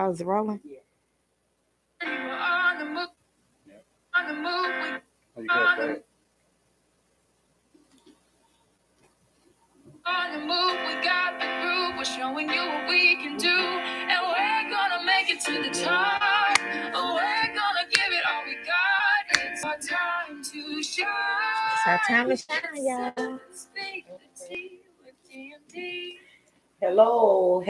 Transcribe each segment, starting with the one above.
Oh, it's rolling. Yeah. On the move, Yeah. on the move, Oh, you good, go ahead. on the move, we got the groove. We're showing you what we can do, and we're gonna make it to the top. Oh, we're gonna give it all we got. It's our time to shine. It's our time to shine, y'all. Speak the tea with D&D. Hello,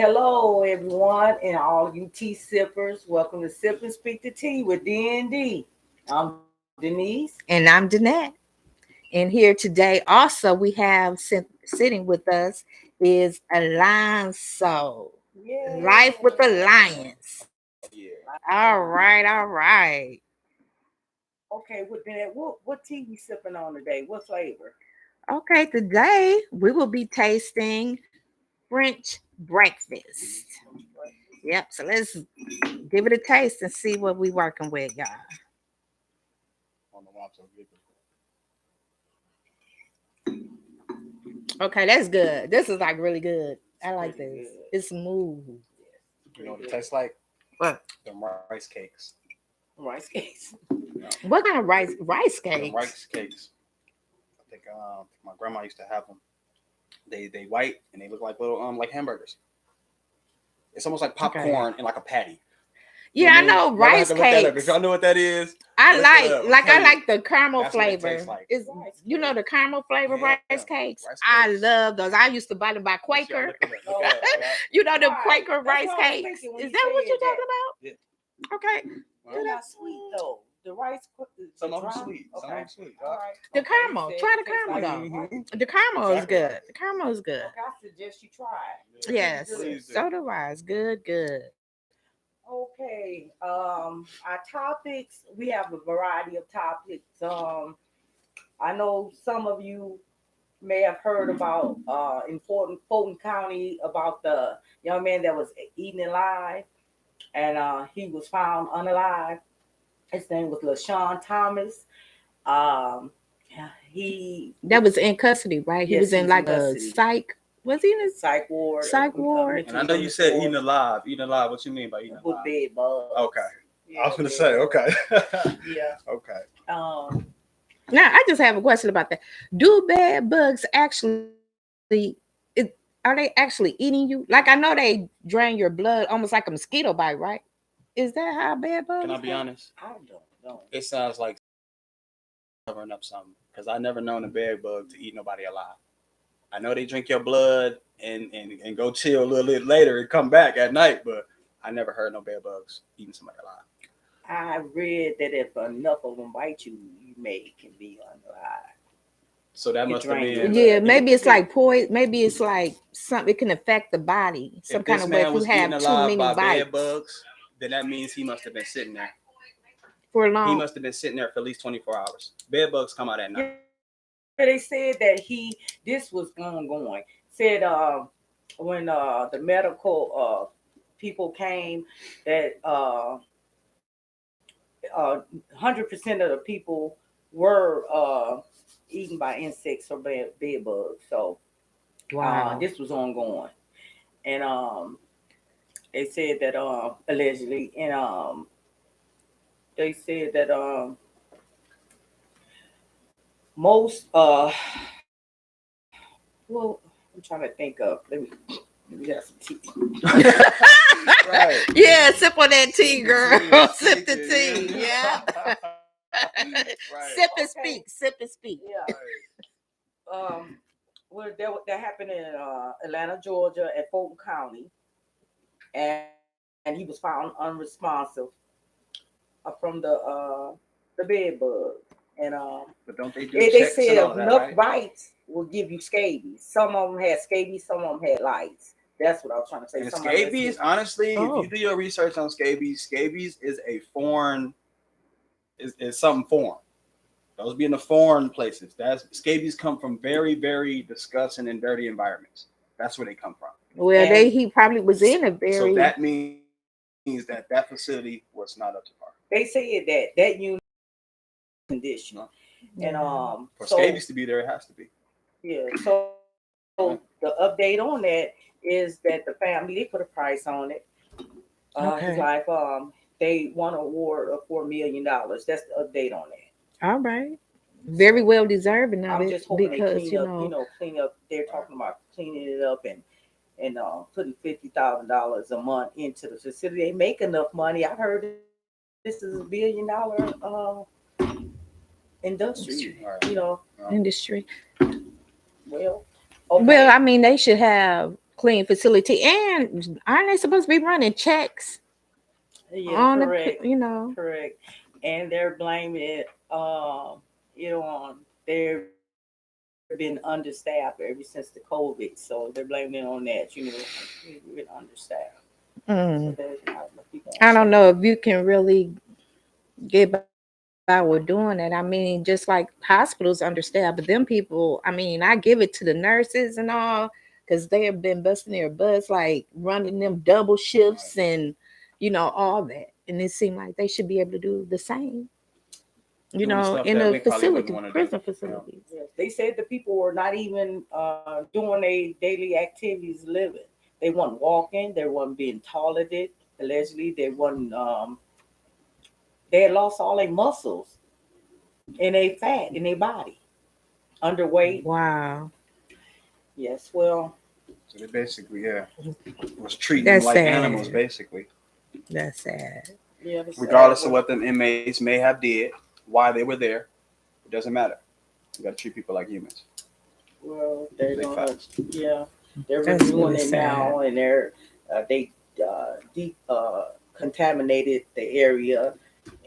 everyone, and all you tea sippers. Welcome to Sip and Speak the Tea with D&D. I'm Denise. And I'm Danette. And here today, also, we have sitting with us is Alonso. Yeah. Life with the Lions. Oh yeah. All right, all right. Okay, what tea we sipping on today? What flavor? Okay, today we will be tasting French breakfast. Yep, so let's give it a taste and see what we working with, y'all. On the watch, so good. Okay, that's good. This is like really good. I like Pretty this. good. It's smooth. You know what it tastes like? What? Them rice cakes. Rice cakes. Yeah. What kind of rice Them cakes? rice cakes. I think my grandma used to have them. They white and they look like little like hamburgers. It's almost like popcorn and like a patty. You Yeah, I what know Y'all gonna have rice to look that up. If cakes. y'all know what that is, I look it like up. I'm like I telling you, like the caramel that's what it flavor. tastes like. Is you know the caramel flavor Yeah, rice cakes? rice I cakes. love those. I used to buy them by Yes, y'all Quaker. look it up. Look it up. Yeah. You know the Right. Quaker That's rice what I was cakes. thinking when Is you that what said you're that. talking about? Yeah. Okay. Well, They're not sweet though. The rice, some of them dry? sweet. Some of Okay. them sweet. All right. The Okay, you caramel. said Try it the tastes caramel like though. rice. The caramel is Exactly good. right. The caramel is good. Okay, I suggest you try it. Yeah. Yes. Please do. So do I. It's good, good. Okay. Our topics. We have a variety of topics. I know some of you may have heard about important Fulton County about the young man that was eaten alive, and he was found unalive. His name was LaShawn Thomas. Um, he That was in custody, right? He Yes, was he in was in like a custody. psych. Was he in a Psych ward. psych ward? And I know you said eating alive. Eating alive. What you mean by eating with alive? bed bugs. Okay. Yeah, I was gonna bed say bugs. okay. Yeah. Okay. Now I just have a question about that. Do bed bugs actually are they actually eating you? Like I know they drain your blood almost like a mosquito bite, right? Is that how bed bugs Can I go? be honest? I don't know. It sounds like covering up something because I never known a bed bug to eat nobody alive. I know they drink your blood and go chill a little bit later and come back at night, but I never heard no bed bugs eating somebody alive. I read that if enough of them bite you, you may can be unalive. So that You must have drain your been blood. Yeah, maybe it's like poison. Maybe it's like something. It can affect the body some if kind this of way if man you was eaten have too alive many by bed bites bugs, then that means he must have been sitting there. for a He long. must have been sitting there for at least 24 hours. Bed bugs come out at night. Yeah, they said that this was ongoing. Said when the medical people came that 100% of the people were eaten by insects or bed bugs. So Wow. this was ongoing, and they said that allegedly, and they said that most well, I'm trying to think of. Let me get some tea. Right. Yeah, sip on that tea, girl. Tea is Sip the speaking, tea. yeah. Yeah. Right. Sip and Okay. speak. Sip and speak. Yeah. Right. Well, that happened in Atlanta, Georgia, at Fulton County, and he was found unresponsive from the bed bug. And But don't they do they checks said and all of that, enough right? bites will give you scabies. Some of them had scabies, some of them had lice. That's what I was trying to say. And Some of them had scabies, scabies. honestly, if Oh. you do your research on scabies is a foreign, is something foreign. Those be in the foreign places. That's scabies come from very, very disgusting and dirty environments. That's where they come from. Well, And he probably was in a So very that means that facility was not up to par. they said that unit condition. No. And For so scabies to be there, it has to be. yeah, so the update on that is that the family they put a price on it. His Okay. life. They won an award of $4 million. That's the update on that. All right. Very So well deserving of I'm it just hoping they because, clean up. Clean up. They're talking about cleaning it up and putting $50,000 a month into the facility. They make enough money. I heard this is $1 billion industry. All right. industry. Well, Well, okay. I mean, they should have clean facility, and aren't they supposed to be running checks Yeah, on correct, the. correct. And they're blaming it, on they've been understaffed ever since the COVID, so they're blaming it on that. We've been understaffed, so there's Mm, not enough people on staff. I don't know if you can really get by with doing that. I mean, just like hospitals understaffed, but them people, I mean, I give it to the nurses and all, because they have been busting their butts, like running them double shifts Right. and, all that. And it seemed like they should be able to do the same, Doing the stuff in that the we probably wouldn't facility, want to do. prison You know. facilities. Yes, they said the people were not even doing their daily activities living. They weren't walking. They weren't being tolerated. Allegedly, they had lost all their muscles and they fat in their body, underweight. Wow. Yes, well, So they basically, yeah, was treating them That's like animals, sad. basically. That's sad. yeah, it's sad. Regardless of what them inmates may have did, why they were there, it doesn't matter. You got to treat people like humans. Well, they're Big gonna, facts. yeah, they're That's reviewing really it sad. now, and they deep contaminated the area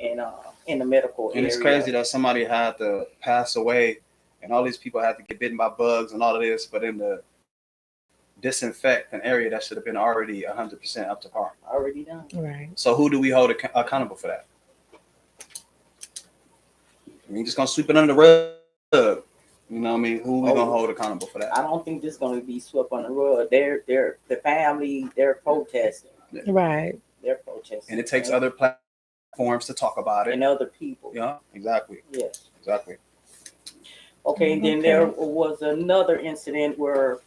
and in the medical And it's area. crazy that somebody had to pass away and all these people had to get bitten by bugs and all of this, but then to disinfect an area that should have been already 100% up to par. Already done. Right. So who do we hold accountable for that? I mean, just gonna sweep it under the rug. You know what I mean? Who we gonna hold Oh, accountable for that? I don't think this is going to be swept on the rug. They're the family. They're protesting. Yeah. Right. They're And protesting. it takes other platforms to talk about it. And other people. Yeah, exactly, Yes. exactly. Okay. And then there Okay. was another incident where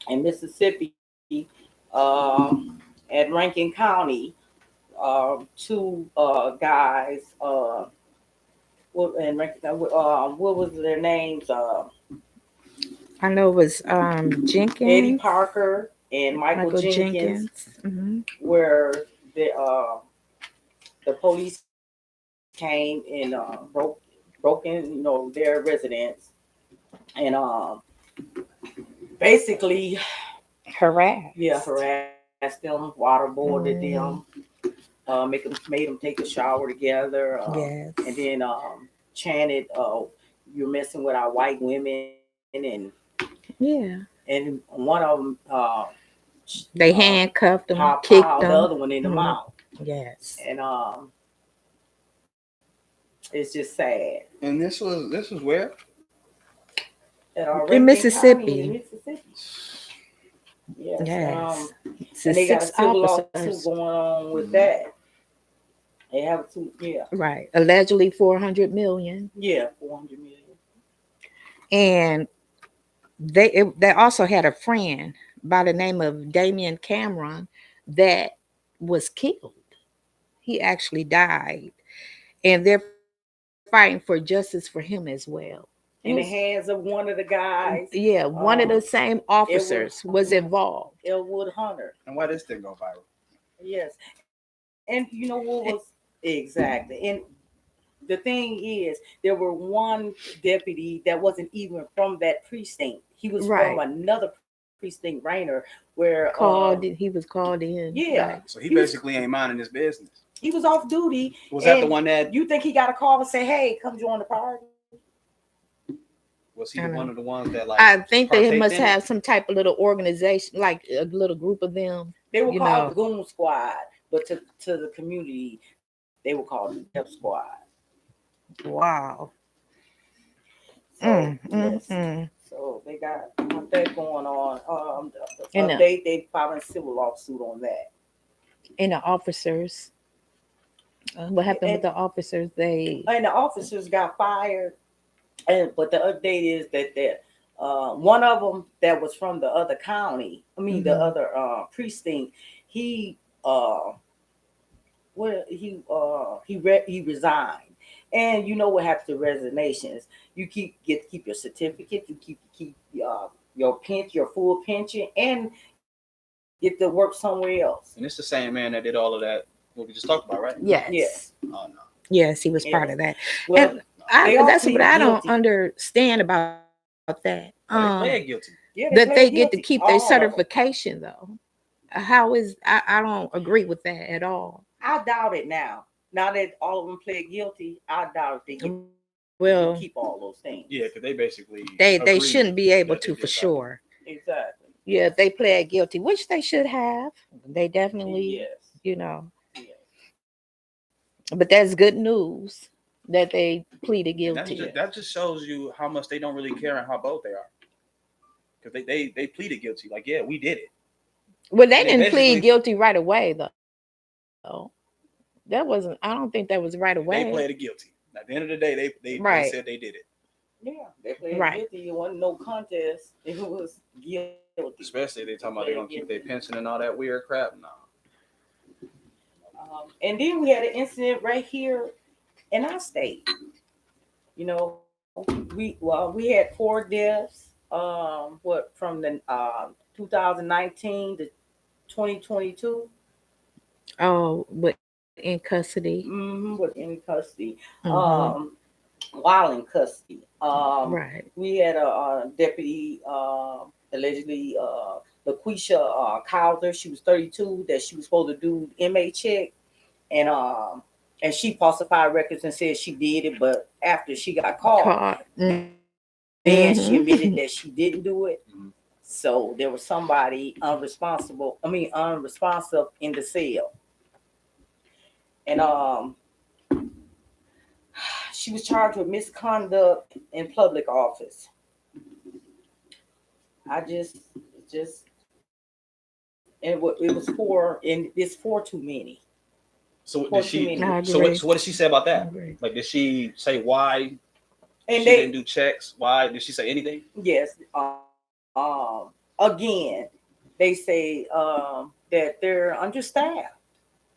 in Mississippi, at Rankin County, two guys. What was their names? I know it was Eddie Jenkins, Parker and Michael Michael Jenkins, Jenkins. Hmm. where the police came and broke in, their residence, and basically, yeah, Harassed. harassed them, waterboarded them, Hmm. made them take a shower together, Yes. and then chanted, "You're messing with our white women," Yeah. and one of them They uh, handcuffed him, kicked piled the him. other one in the Hmm. mouth, Yes. and it's just sad. And this was where? At In Rankin County in Mississippi. Mississippi. Yes, Yes. It's and they got a six civil lawsuit officers. going on with Mhm. that. They have two, yeah, Right. Allegedly 400 million. yeah, 400 million. And they also had a friend by the name of Damian Cameron that was killed. He actually died, and they're fighting for justice for him as well. It was, In the hands of one of the guys, yeah, one of the same officers Edward was involved. Elwood Hunter. And why this didn't go viral? Yes, and you know what was exactly, and the thing is, there were one deputy that wasn't even from that precinct. He was from Right. another precinct, Rainer, where He was called in. yeah, Right. So he he was basically ain't minding his business. he was off duty, Was that the and one that you think he got a call and say, "Hey, come join the party"? was he I the know. one of the ones that like I think they partaked must in it? have some type of little organization, like a little group of them. They were You called know. the Goon Squad, but to the community, they were called the Death Squad. Wow. So yes, Mm. so they got that going on. And the They filed a civil lawsuit on that. and the officers. What happened And with the officers? They. and the officers got fired. And but the update is that one of them that was from the other county, I mean the Mhm. other precinct, he uh he resigned. And you know what happens to resignations? You keep your certificate, you your your full pension, and get to work somewhere else. And it's the same man that did all of that. What we just talked about, right? Yeah, Yes. Oh no, Yes, he was yeah. part of that. Well, And they all that's what pleaded I don't guilty. understand about that. no, they pled guilty. Yeah, That they they pled get to guilty. keep their All of them. certification though. How is I don't agree with that at all. I doubt it now. Now that all of them pled guilty, I doubt if they get to keep all those Well, things. Yeah, because they basically they agreed shouldn't be able that they to did for something. sure. Exactly. Yeah, if they pled guilty, which they should have. They definitely, Yes. you know. Yes. But that's good news that they pleaded And guilty. that just shows you how much they don't really care and how bold they are. Because they pleaded guilty. Like, yeah, we did it. Well, they And they didn't plead basically guilty right away though. That wasn't. I don't think that was right away. they pleaded guilty. At the end of the day, they Right. said they did it. Yeah, they pled Right. guilty. It wasn't no contest. It was guilty. Especially they They talking about pled they're gonna keep guilty. their pension and all that weird crap. No. And then we had an incident right here in our state. You know, we had 4 deaths. What from the 2019 to 2022. Oh, but in custody. With in custody. Mm-hmm. While in custody. Right. We had a deputy, allegedly, LaQuisha Cowser. She was 32. That she was supposed to do inmate check, and she falsified records and said she did it, but after she got caught, Caught. then Mm-hmm. she admitted that she didn't do it. Mhm. So there was somebody unresponsive in the cell, and she was charged with misconduct in public office. I just it was four, and it's four too many. So Four did too she? many. I So what? agree. So what did she say about I that? agree. Like, did she say why And she they didn't do checks? Why did she say anything? yes, again they say that they're understaffed.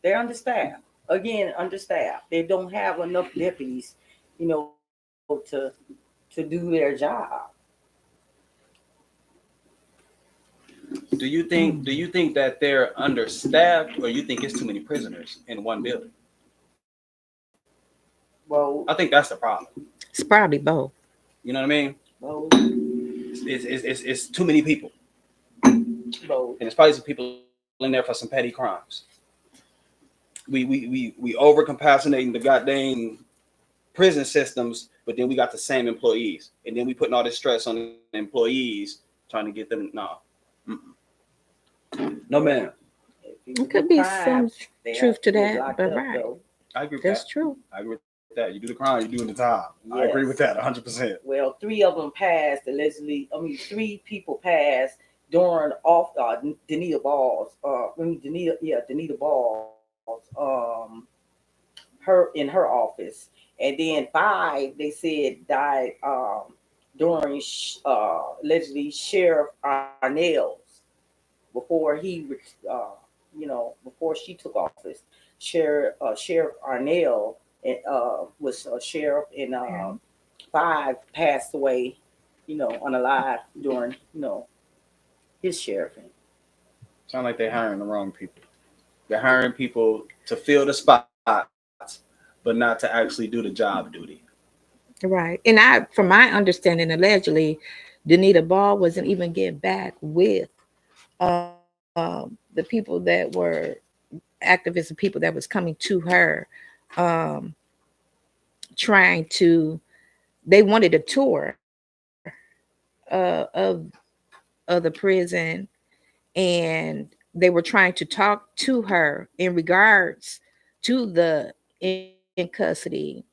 They're understaffed. Again, understaffed. They don't have enough deputies, to do their job. Do you think that they're understaffed, or you think it's too many prisoners in one building? Well, I think that's the problem. It's probably both. You know what I mean? well, It's too many people, well. and it's probably some people in there for some petty crimes. We overcompassionating the goddamn prison systems, but then we got the same employees, and then we putting all this stress on the employees trying to get them. No, no, man. People It could do be crimes, some they have truth to to get that, locked but up, right. though. I agree with That's that. true. I agree with that. You do the crime, you're doing the time. I agree with Yes. that 100%. Well, 3 of them passed allegedly. I mean, 3 people passed during off Danita Balls. Danita Balls. Her in her office, and then 5 they said died during allegedly Sheriff Arnell's before before she took office. Sheriff Arnell was a sheriff, and 5 passed away, unalive during his sheriffing. Sound like they're hiring the wrong people. They're hiring people to fill the spots, but not to actually do the job duty. Right. And from my understanding, allegedly, Danita Ball wasn't even getting back with the people that were activists and people that was coming to her, um, trying to, they wanted a tour of the prison, and they were trying to talk to her in regards to the in custody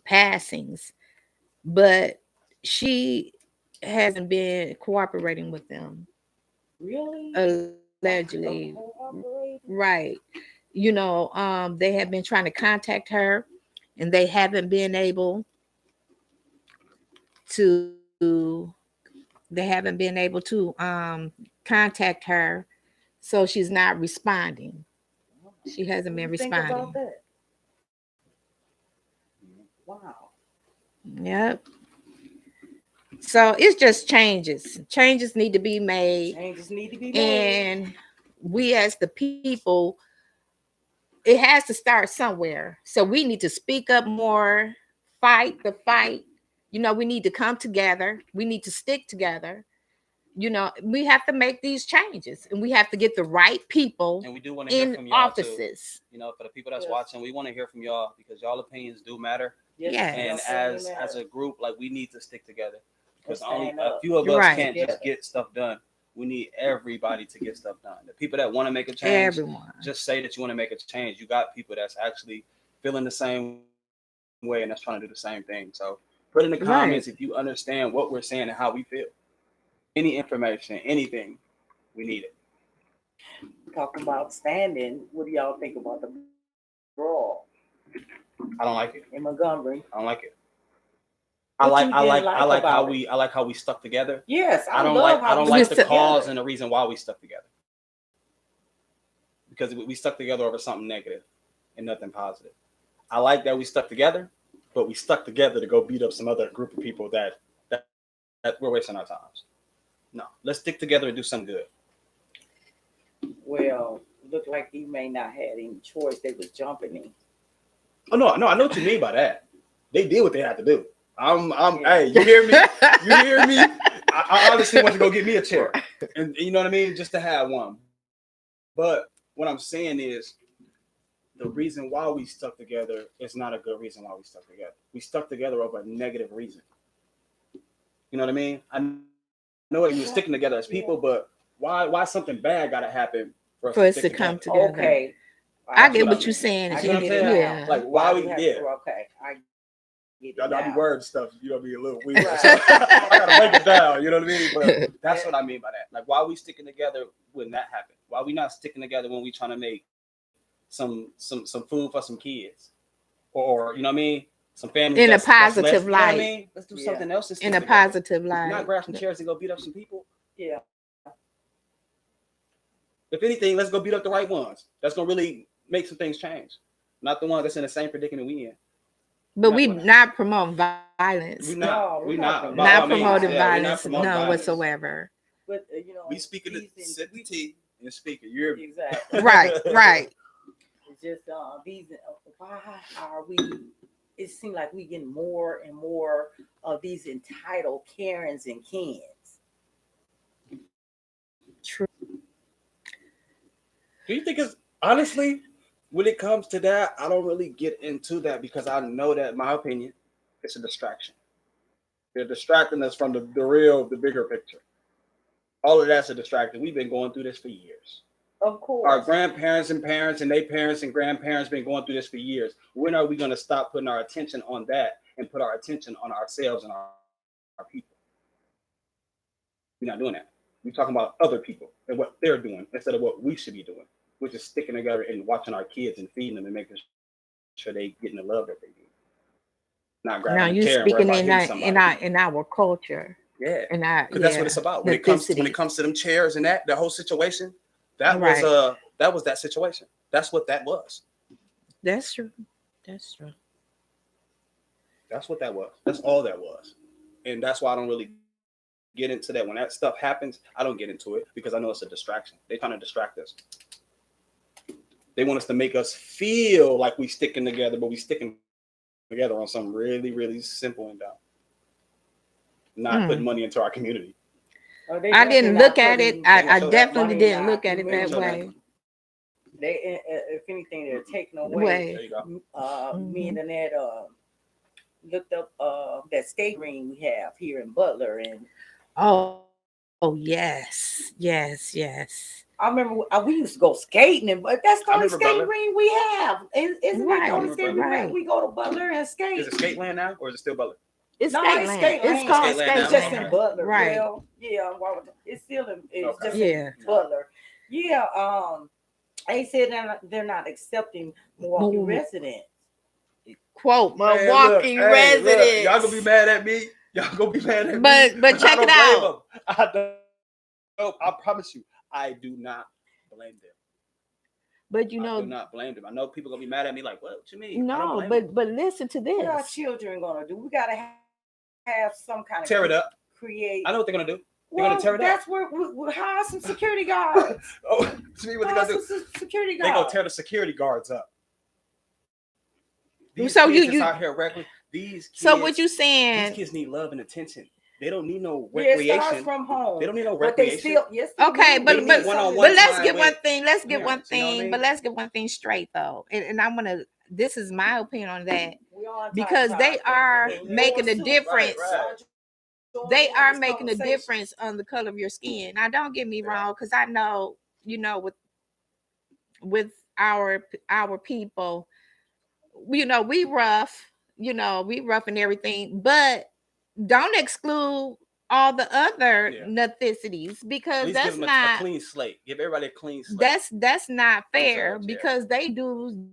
passings, but she hasn't been cooperating with them, Really? allegedly. Cooperating? Right. They have been trying to contact her, and to they haven't been able to contact her, so she's not responding. She hasn't What been do you think about responding. that? Wow. Yep. So it's just changes. Changes need to be made. Changes need to be made. And we as the people, it has to start somewhere. So we need to speak up more, fight the fight. We need to come together. We need to stick together. We have to make these changes and we have to get the right people And we do want to hear in from y'all too. offices. For the people that's Yes. watching, we want to hear from y'all because y'all opinions do matter. Yes, And Yes. as a group, like we need to stick together because And only stand a up. few of You're us right. can't Together. just get stuff done. We need everybody to get stuff done. The people that want to make a change, Everyone. just say that you want to make a change. You got people that's actually feeling the same way and that's trying to do the same thing. So put in the comments if you Right. understand what we're saying and how we feel. Any information, anything, we need it. Talking about standing, what do y'all think about the brawl I don't like it. in Montgomery? I don't like it. What you didn't like about it? I like how we stuck together. Yes, I don't love like how we like stuck the cause together. and the reason why we stuck together. Because we stuck together over something negative and nothing positive. I like that we stuck together, but we stuck together to go beat up some other group of people that we're wasting our times. No, let's stick together and do something good. Well, looked like he may not had any choice. They was jumping him. Oh no, I know what you mean by that. They did what they had to do. Yeah. Hey, you hear me? You hear me? I honestly want to go get me a chair, and you know what I mean, just to have one. But what I'm saying is, the reason why we stuck together is not a good reason why we stuck together. We stuck together over a negative reason. You know what I mean? I know that we were sticking together as people, but why something bad got to happen for us to stick For us to together? come together. Okay. I get what I what mean. you're saying. I You know what I'm get it saying? now. Yeah. Like why we do have yeah. to- okay, I get it Y'all be now. word stuff, be a little weird. Right. So I gotta break it down, you know what I mean? But that's what I mean by that. Like, why are we sticking together when that happened? Why are we not sticking together when we trying to make some food for some kids? Or you know what I mean? Some families In a that's less, positive you know what I light. mean? Let's do something else and stick In a together. positive Not light. grab some chairs and go beat up some people. Yeah. If anything, let's go beat up the right ones. That's gonna really make some things change. Not the ones that's in the same predicament we in. But we doing that. not promoting violence. We No, not. we're We not not. promoting By all Not means, promoting yeah, we're not violence, promoting none violence. whatsoever. But We speaking the these sip the we- tea and speaking. You're exactly. Right, right. It's just these. Why are we? It seems like we getting more and more of these entitled Karens and Kens. True. Do you think it's honestly when it comes to that, I don't really get into that because I know that my opinion, it's a distraction. They're distracting us from the bigger picture. All of that's a distraction. We've been going through this for years. Of course. Our grandparents and parents and their parents and grandparents been going through this for years. When are we going to stop putting our attention on that and put our attention on ourselves and our people? We're not doing that. We're talking about other people and what they're doing instead of what we should be doing, which is sticking together and watching our kids and feeding them and making sure they getting the love that they need. Not grabbing a Now chair you and worrying about speaking hitting in our somebody. our culture. Yeah, In our because that's what it's about. When it comes to them chairs and that whole situation, that Right. was that situation. That's what that was. That's true. That's true. That's what that was. That's all that was. And that's why I don't really get into that. When that stuff happens, I don't get into it because I know it's a distraction. They're trying to distract us. They want us to make us feel like we sticking together, but we sticking together on something really, really simple and dumb. Not putting money into our community. I didn't look at it. I definitely didn't look at it that way. If anything, they're taking away. Way. There you go. Me and Annette looked up that skate ring we have here in Butler, and Oh yes, yes, yes. I remember we used to go skating, but that's the I only remember skating Butler. ring we have. Isn't that the only Right, skating ring we have? right. We go to Butler and skate. Is it skate land now or is it still Butler? It's No, skate it's land. skate It's land. called Skate land skate now. It's just land. in Butler. Right. Well, yeah, it's still in. It's Okay. just Yeah. in Butler. Yeah. They said they're not accepting Milwaukee Ooh. residents. Quote Man, Milwaukee look, hey, look, residents. y'all gonna be mad at me. Y'all gonna be mad at me. But check I it don't out. blame them. I don't. I promise you, I do not blame them. But you I do know, not blame them. I know people gonna be mad at me like, what you mean? I don't no, blame them. but listen to What our this. children gonna do? We gotta have some kind of Tear it up. create. I know what they're gonna do. They're Well, gonna tear it that's up. where we hire some security guards. Oh, see what they Hire gonna do? some security They gonna guards. tear the security guards up. These So kids you is you out here reckless. so what you These saying? kids need love and attention. They don't need no Yeah, it starts recreation. from home. They don't need no But they recreation. still, yes, they Okay, do. but They need need but something one-on-one but to let's time get do. one with thing. Let's get one parents. You know what I thing. mean? But let's get one thing straight though, and I'm gonna. This is my opinion on that We on time, because they are and making yours a too. difference. Right. They Join in are this making a conversation. difference on the color of your skin. Now, don't get me Yeah. wrong, because I know with our people, we rough, we rough and everything, but don't exclude all the other Yeah. ethnicities At because least give that's them a not clean slate. Give everybody a clean slate. that's not Don't fair judge, yeah. because they do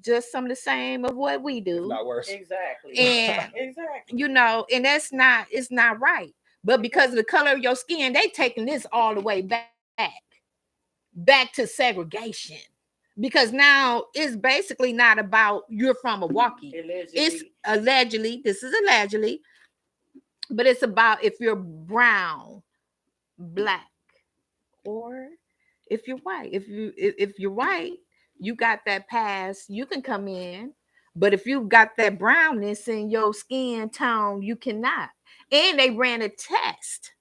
just some of the same of what we If do. not worse. Exactly. And Exactly. and it's not right. But because of the color of your skin, they taking this all the way back to segregation. Because now it's basically not about you're from Milwaukee. It's allegedly, this is allegedly, but it's about if you're brown, black, or if you're white. If you're white, you got that pass, you can come in. But if you got that brownness in your skin tone, you cannot. And they ran a test.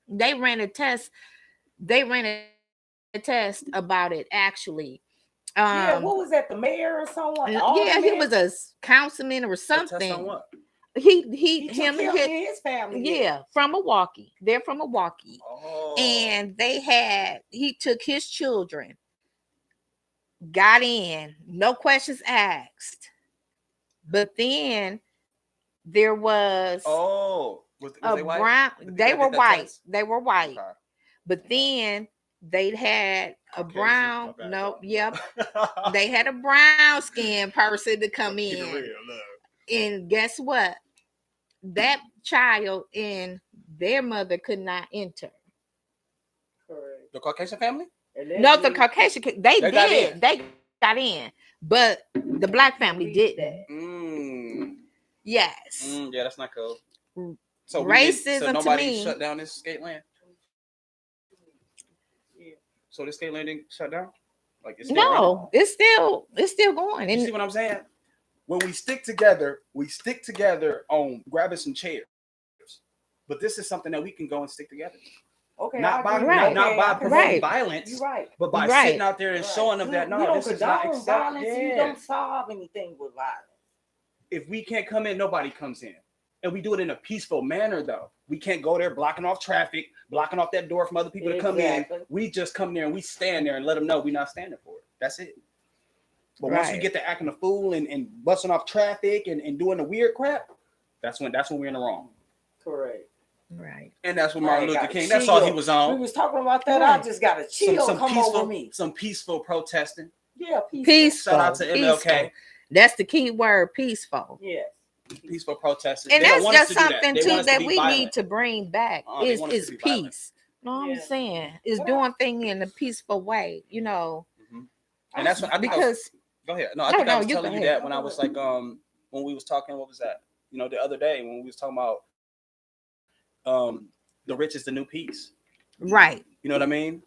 They ran a test. They ran a test about it actually. Um Yeah, what was that? The mayor or someone? yeah, he Alderman? was a councilman or A test on something. what? He He him took and him his and his family. yeah, from Milwaukee. They're from Milwaukee. Oh. And he took his children, got in, no questions asked. But then there was Oh. Was a they white? brown, The people they that were did that white. test? They were white. Okay. But then they had a Caucasian. My brown, bad, no, y'all. yep. They had a brown skinned person to come Keep it in. real, look. And guess what? That child and their mother could not enter. Correct. The Caucasian family? No, the Caucasian, they They got did. in. They got in. But the black family didn't. Mm. Yes. Yeah, that's not cool. So Racism to nobody me. shut down this skate land. Yeah. So this skate land didn't shut down. Like it's still running? No, it's still going. You And see what I'm saying? When we stick together on grabbing some chairs. But this is something that we can go and stick together. Okay. Not by Right. not by Okay, promoting Right. violence, You're right. but by Right. sitting out there and showing them that we no, don't this is not condone acceptable. violence. And we don't solve anything with violence. If we can't come in, nobody comes in. And we do it in a peaceful manner, though. We can't go there blocking off traffic, blocking off that door from other people to come in. We just come there and we stand there and let them know we're not standing for it. That's it. But once we Right. get to acting a fool and busting off traffic and doing the weird crap, that's when we're in the wrong. Correct. right. And that's what I Martin got Luther a King. That's all he chill. was We on. was talking about that. Right. I just got a chill come over me. Some peaceful protesting. Yeah, Peaceful. Shout out to MLK. Peaceful. That's the key word, peaceful. Yes. Peaceful protesting. And They don't that's want us just to do that. something They want too us to that be we violent. need to bring back They is want us to be violent. peace. No, I'm Yeah. saying is But doing things in a peaceful way, Mhm. And that's what I think. because Go ahead. No, I No, think no, I was you telling go you ahead. that when I was like, when we was talking, what was that? The other day when we was talking about, the rich is the new peace. right, You know what I mean?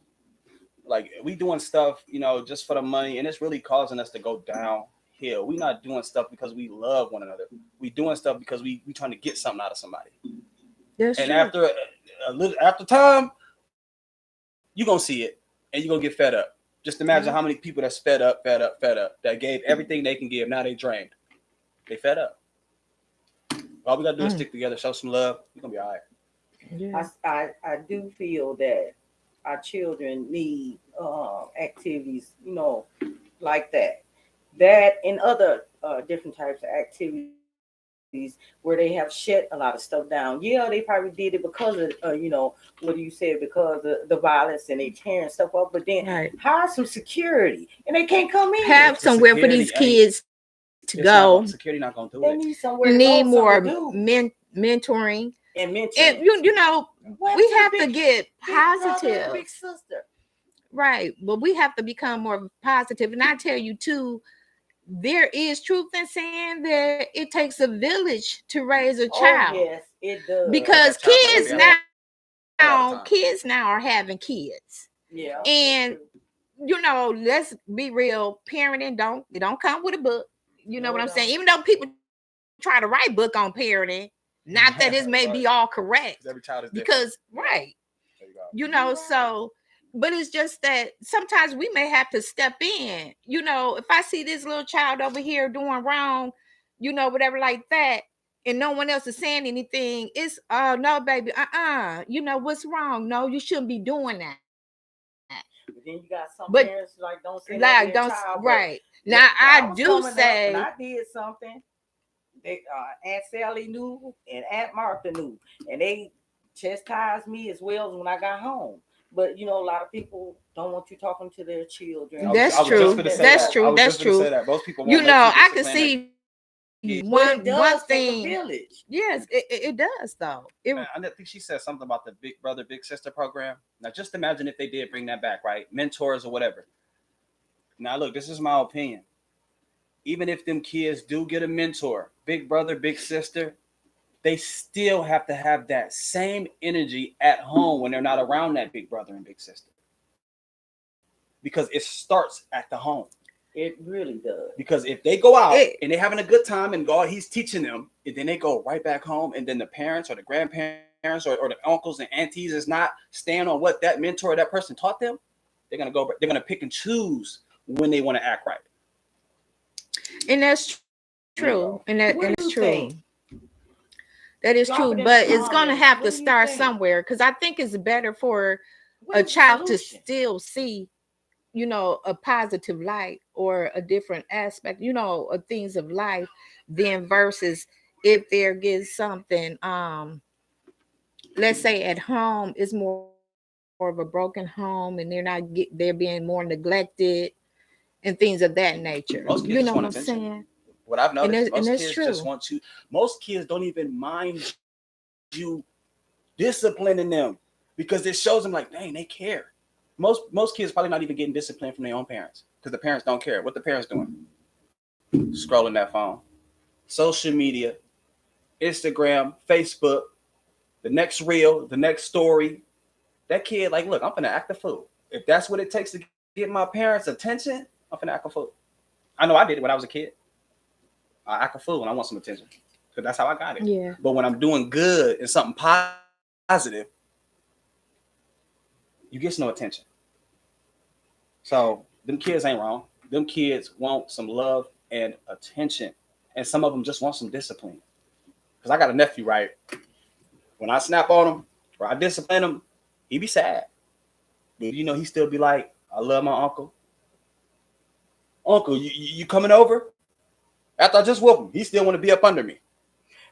Like we doing stuff, just for the money, and it's really causing us to go downhill. We not doing stuff because we love one another. We doing stuff because we trying to get something out of somebody. that's And true. after a little after time, you gonna see it, and you gonna get fed up. Just imagine how many people that's fed up, that gave everything they can give. Now they drained. They fed up. All we gotta do is stick together, show some love. We're gonna be all right. Yeah. I do feel that our children need activities, like that and other different types of activities where they have shut a lot of stuff down. Yeah, they probably did it because of what do you say, because of the violence and they tearing stuff up. But then Right. hire some security and they can't come in. Have The somewhere for these security kids to go. Security not gonna do They it. need somewhere You to need go, more something to do, mentoring. and mentoring. And we have to get Big brother, positive. big sister. Right. But we have to become more positive. And I tell you too, there is truth in saying that it takes a village to raise a Oh child. yes, it does. Because Because that child's not gonna kids be at home all the time. are having kids. Yeah, that's And true. let's be real, parenting don't it don't come with a book. You know No, what it I'm saying? don't. Even though people try to write book on parenting, not that it may be Right. all correct. Because every child is different. Because right, There you go. You right. so but it's just that sometimes we may have to step in. If I see this little child over here doing wrong, whatever like that, and no one else is saying anything, it's oh no, baby, what's wrong? No, you shouldn't be doing that. But then you got But some parents like don't send over like their don't child. But right. Now when I I was do coming up and say I did something, Aunt Sally knew and Aunt Martha knew, and they chastised me as well as when I got home. But a lot of people don't want you talking to their children. that's I was just true. gonna say That's that. I true. was That's just gonna say true. that. Most people won't let you I can discipline their see kids. But it one does take a thing. village. Yes, it does though. Man, I think she said something about the Big Brother, Big Sister program. Now, just imagine if they did bring that back, right? Mentors or whatever. Now, look, this is my opinion. Even if them kids do get a mentor, Big Brother, Big Sister, they still have to have that same energy at home when they're not around that Big Brother and Big Sister. Because it starts at the home. It really does. Because if they go out and they're having a good time and God, he's teaching them, and then they go right back home, and then the parents or the grandparents or the uncles and aunties is not staying on what that mentor or that person taught them, they're gonna pick and choose when they want to act right. And that's true. And What do that's you true. think? That is Drop true. it in the But it's gonna comments. have to What do you start think? somewhere, because I think it's better for What a is the child to solution? still see, a positive light or a different aspect, of things of life, than versus if there gets something, let's say at home is more of a broken home and they're being more neglected and things of that nature. You know Most what kids I'm just want saying? attention. What I've And noticed, that's most kids true. just want you. Most kids don't even mind you disciplining them because it shows them like, dang, they care. Most kids probably not even getting disciplined from their own parents because the parents don't care. What the parents doing? Scrolling that phone, social media, Instagram, Facebook, the next reel, the next story. That kid, like, look, I'm gonna act a fool. If that's what it takes to get my parents' attention, I'm gonna act a fool. I know I did it when I was a kid. I act a fool when I want some attention because that's how I got it. Yeah. But when I'm doing good and something positive, you get no attention. So them kids ain't wrong. Them kids want some love and attention, and some of them just want some discipline. Because I got a nephew, right? When I snap on him or I discipline him, he be sad. But he still be like, I love my uncle. Uncle, you coming over? After I just whoop him, he still want to be up under me.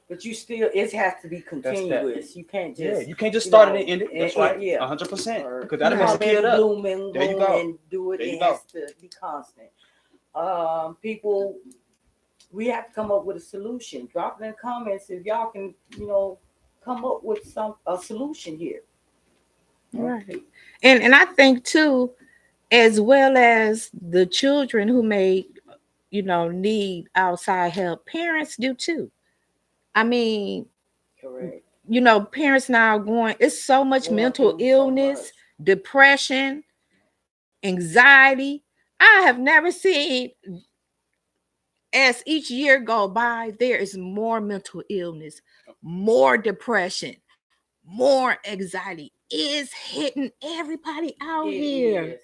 But it has to be continuous. You can't just, you can't just start it and end it. That's right, yeah, 100%. Because that'll mess a let kid it up. bloom and There you bloom go. and do it. There you It go. has to be constant. People, we have to come up with a solution. Drop it in the comments if y'all can, come up with a solution here. Right. And I think too, as well as the children who may, need outside help, parents do too. I mean, Correct. parents now it's so much Going mental through so much. illness, depression, anxiety. I have never seen, as each year go by, there is more mental illness, more depression, more anxiety is hitting everybody out It here. is.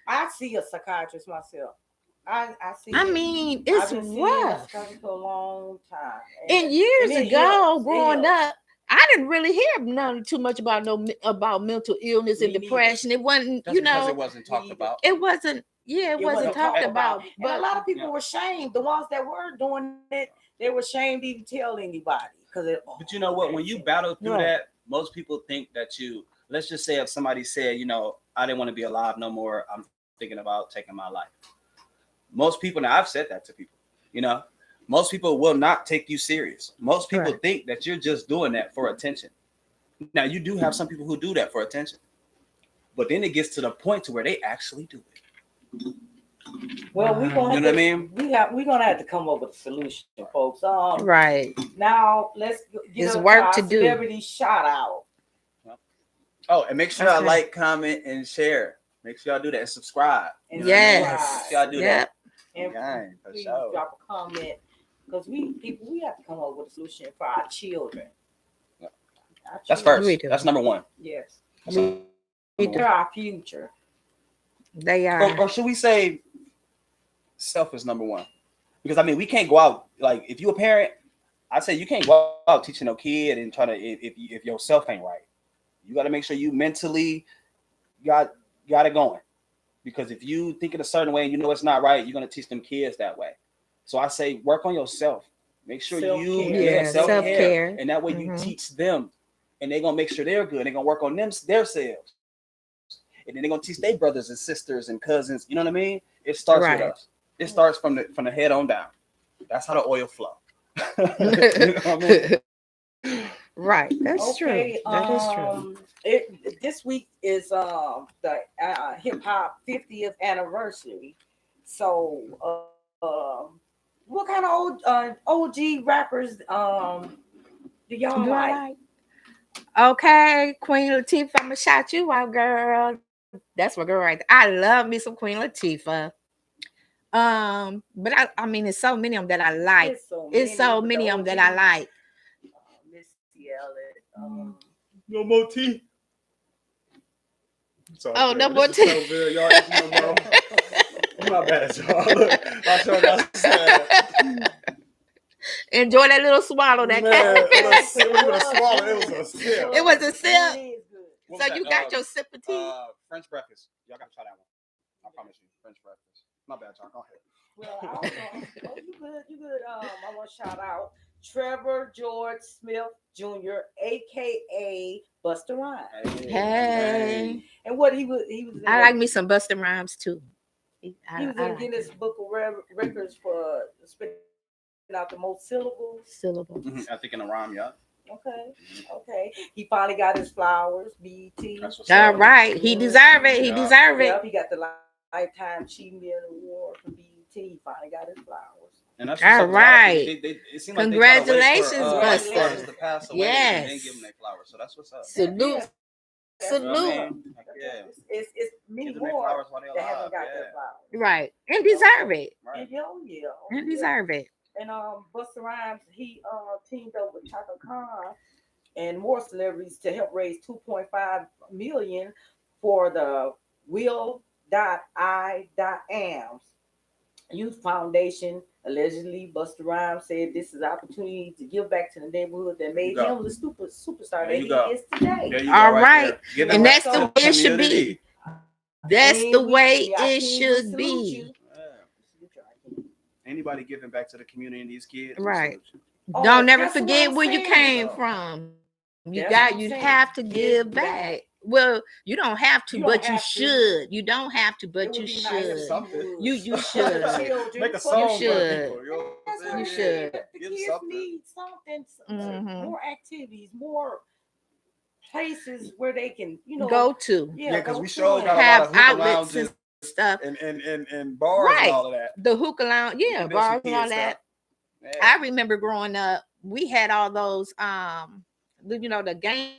I see a psychiatrist myself. I see I it. mean, I've it's been seeing a rough. psychiatrist for a long time, And and years it ago, helps. It growing helps. up, I didn't really hear none too much about about mental illness and Me neither. depression. It wasn't, That's because it wasn't talked Me either. about. it wasn't. Yeah, it It wasn't wasn't talked talked about. about. And a But lot of people were shamed. The ones that were doing it, they were shamed to even tell anybody because it. But you know what? When you battle through Right. that, most people think that let's just say if somebody said, I didn't want to be alive no more, I'm thinking about taking my life. Most people, now I've said that to people, you know, most people will not take you serious. Most people Right. think that you're just doing that for attention. Now, you do have some people who do that for attention, But then it gets to the point to where they actually do it. Well, we're gonna You know what I mean? we're gonna have to come up with a solution, folks. Right. Now let's get It's up to work our to do. celebrity shout out. Oh, and make sure y'all Okay. like, comment, and share. Make sure y'all do that and subscribe. And You know what I mean? Yes. Make sure y'all do that. Yep. And Gang, for please sure. drop a comment because we have to come up with a solution for our children. Yeah. Our That's children. first. We do. That's number one. Yes, That's number they're our future. They are. or should we say self is number one? Because I mean, we can't go out like if you a parent, I say you can't go out teaching no kid and trying to if yourself ain't right. You got to make sure you mentally got it going. Because if you think in a certain way and you know it's not right, you're gonna teach them kids that way. So I say work on yourself. Make sure you Self-care. Self-care. and that way you teach them, and they're gonna make sure they're good. They're gonna work on themselves, and then they're gonna teach their brothers and sisters and cousins. You know what I mean? It starts with us. It starts from the head on down. That's how the oil flow. You know what I mean? Right. That's true. That is true. This week is the hip hop 50th anniversary. So, what kind of OG rappers do y'all Do I like? like? Okay, Queen Latifah, I'm gonna shout you out, girl. That's my girl right there. I love me some Queen Latifah. But I mean, there's so many of them that I like. It's so many of them that I like. Missy Elliott. No more tea. Oh, no more tea. So good, y'all. No more. My bad, y'all. Look, I sure got sad. Enjoy that little swallow, that caffeine. It wasn't a swallow. It was a sip. It was a sip. It is good. So you got your sip of tea. French breakfast. Y'all gotta try that one. I promise you, French breakfast. My bad, y'all. Go ahead. Well, I also, you good. I want to shout out Trevor George Smith Jr., aka Busta Rhymes. Hey. And what he was I like me some Busta Rhymes too. He was in Guinness Book of Records for spitting out the most syllables. I think in a rhyme, yeah. Okay. He finally got his flowers, BET. All right. He deserve it. He deserve it. Yeah, he got the Lifetime Achievement Award from BET. He finally got his flowers. And that's all right. It seemed Congratulations, like they Busta. to pass away Yes. and then give them their flowers. So that's what's up. Salute. Salute. Yeah. It's many Give them their more flowers while they're that alive. haven't got their flowers. Right. And deserve it. Right. And deserve it. And Busta Rhymes, he teamed up with Chaka Khan and more celebrities to help raise $2.5 million for the Will.I.Ams Youth Foundation. Allegedly, Busta Rhymes said this is an opportunity to give back to the neighborhood that made him the superstar that he is today. All right. And that's the way it should be. That's the way it should be. Anybody giving back to the community and these kids, right? Don't never forget where you came though. from. You have to give back. Well, you don't have to, but you should. You don't have to, but you should. You should. Make a song. You should. You should. The kids need something, more activities, more places where they can, go to. Yeah, because we sure got have a lot of outlets and stuff and bars and all of that. The hookah lounge, bars and all that. Yeah. I remember growing up, we had all those the game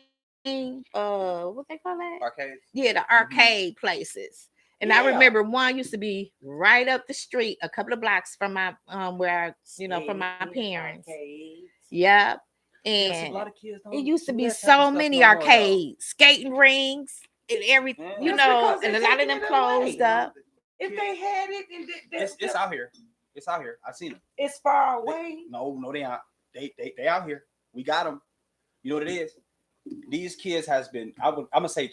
what they call that? Arcades. Yeah, the arcade places. And I remember one used to be right up the street, a couple of blocks from my where from my parents. Arcades. Yep. And it used to be so many arcades, skating rings, and everything, and a lot of them closed up. If they had it, it's out here. It's out here. I seen them. It's far away. No, they aren't. They out here. We got them. You know what it is? These kids has been. I'm gonna say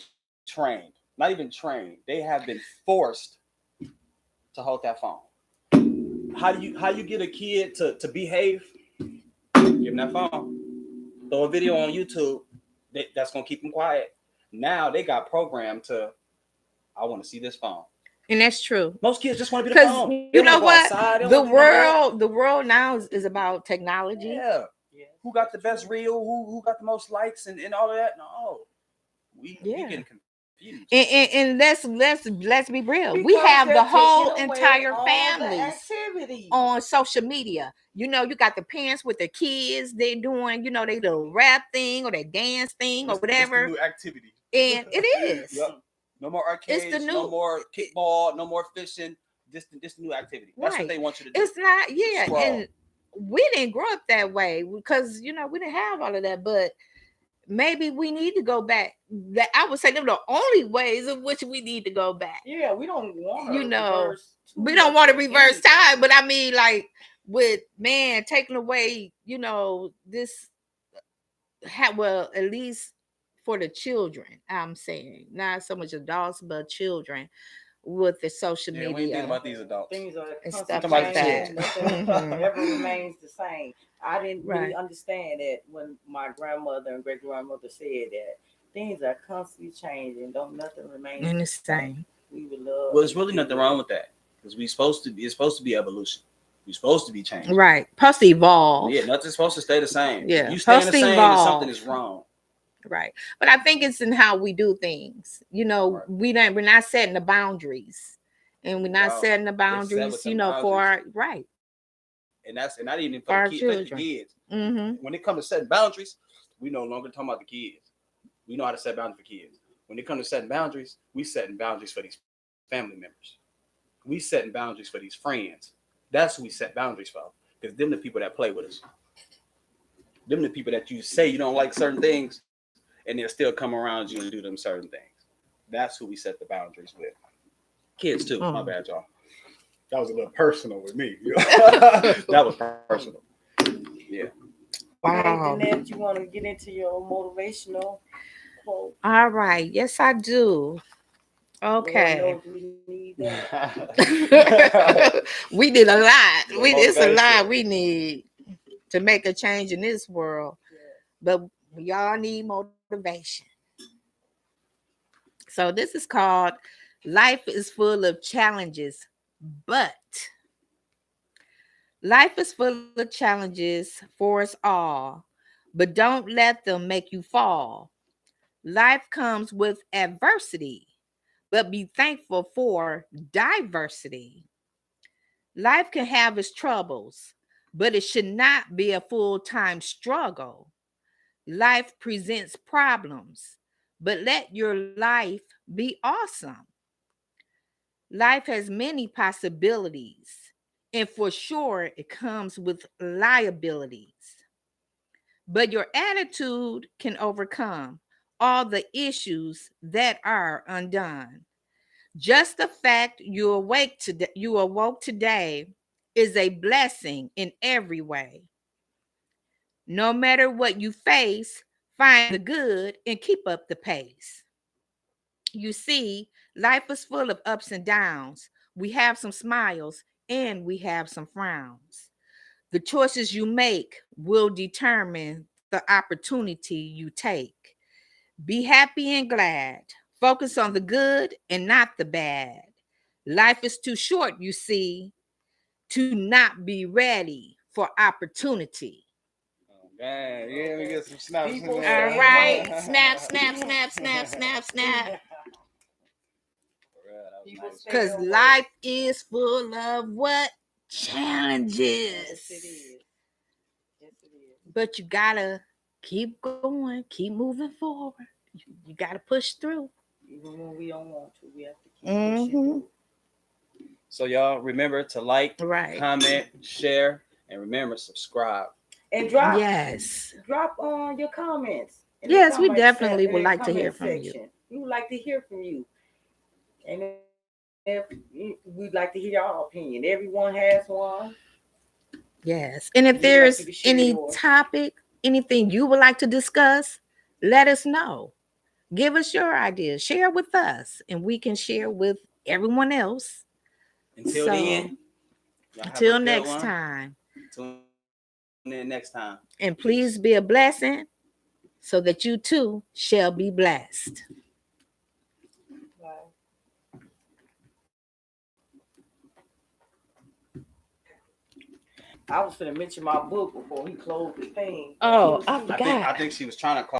trained. Not even trained. They have been forced to hold that phone. How you get a kid to behave? Give them that phone. Throw a video on YouTube. That's gonna keep them quiet. Now they got programmed to. I want to see this phone. And that's true. Most kids just want to be the phone. You know what? The world now is about technology. Yeah. Who got the best reel? Who got the most likes and all of that? No. We getting And let's be real. We because have they're the taking whole away entire all the families activities. on social media. You got the parents with their kids. They doing, they little rap thing or their dance thing or It's the whatever. new activity. And it is. Yep. No more It's the arcades. No new more kickball. No more fishing. This new activity. That's what right. they want you to do. It's not, yeah. Scroll. And we didn't grow up that way because we didn't have all of that. But maybe we need to go back. That I would say them the only ways in which we need to go back. Yeah, we don't want to You know, reverse too we don't much want to of reverse anything. time, but I mean, like with man taking away, this well, at least for the children, I'm saying, not so much adults, but children with the social Yeah, we ain't thinking media about these adults. Things are and constantly stuff Talking about like the that. changing. children. Nothing Mhm. ever remains the same. I didn't really Right. understand that when my grandmother and great grandmother said that things are constantly changing. Don't nothing remains And the the same. same. We would love. Well, there's really nothing wrong with that because it's supposed to be evolution. We're supposed to be changing. Right. Supposed to evolve. Yeah, nothing's supposed to stay the same. Yeah. If you staying Supposed the to same, then something evolve. is wrong. Right. But I think it's in how we do things. Right. We're not setting the boundaries. And we're not Wow. setting the They set boundaries, with them for boundaries. our right. And not even For for the our kids, for the children. kids. Mm-hmm. When it comes to setting boundaries, we no longer talking about the kids. We know how to set boundaries for kids. When it comes to setting boundaries, we setting boundaries for these family members. We setting boundaries for these friends. That's who we set boundaries for. Because them the people that play with us. Them the people that you say you don't like certain things, and they'll still come around you and do them certain things. That's who we set the boundaries with. Kids too. My bad, y'all. That was a little personal with me. That was personal. Yeah. Wow. Anything that you want to get into your motivational quote? All right. Yes, I do. Lord Okay. knows we need that. We did a lot. Little It's a motivation. lot we need to make a change in this world. But y'all need motivation. So this is called Life is Full of Challenges, but life is full of challenges for us all, but don't let them make you fall. Life comes with adversity, but be thankful for diversity. Life can have its troubles, but it should not be a full time struggle. Life presents problems, but let your life be awesome. Life has many possibilities, and for sure, it comes with liabilities. But your attitude can overcome all the issues that are undone. Just the fact you awoke today is a blessing in every way. No matter what you face, find the good and keep up the pace. You see, life is full of ups and downs. We have some smiles and we have some frowns. The choices you make will determine the opportunity you take. Be happy and glad. Focus on the good and not the bad. Life is too short, you see, to not be ready for opportunity. Man, yeah, we get some snaps in People All say right. hope. Snap, snap, snap, snap, snap, snap. People Nice. stay Because away. life is full of what? Yes, it Challenges. is. Yes, it is. But you gotta keep going, keep moving forward. You gotta push through. Even when we don't want to, we have to keep pushing Mm-hmm. through. So y'all remember to like, Right. comment, share, and remember subscribe. And drop Yes. on your comments in the Yes, we comment definitely would in the like to hear comment from you. section. We would like to hear from you. And if we'd like to hear your opinion. Everyone has one. Yes. And if We'd like there's you to share any yours. topic, anything you would like to discuss, let us know. Give us your ideas. Share with us, and we can share with everyone else. Until So, then, y'all have a until good next one. time. Tune in next time. And please be a blessing so that you too shall be blessed. Bye. I was going to mention my book before he closed the thing. Oh, I I think forgot. she was trying to call